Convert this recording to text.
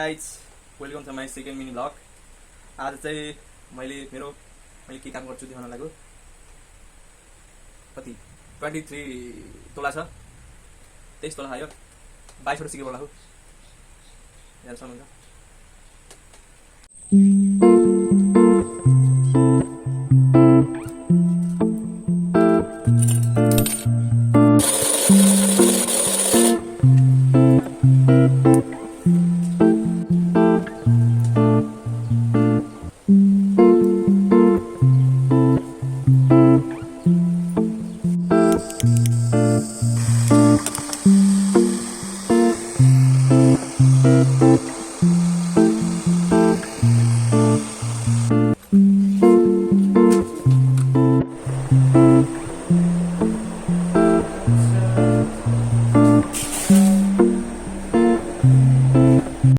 Guys welcome to my second mini vlog. आज चाहिँ मैले के काम गर्छु देखाउन लाग्यो। कति 23 तोला छ, 23 तोला आयो, 22 वटा सिकेको होला हो। यहाँ सक्नुहुन्छ।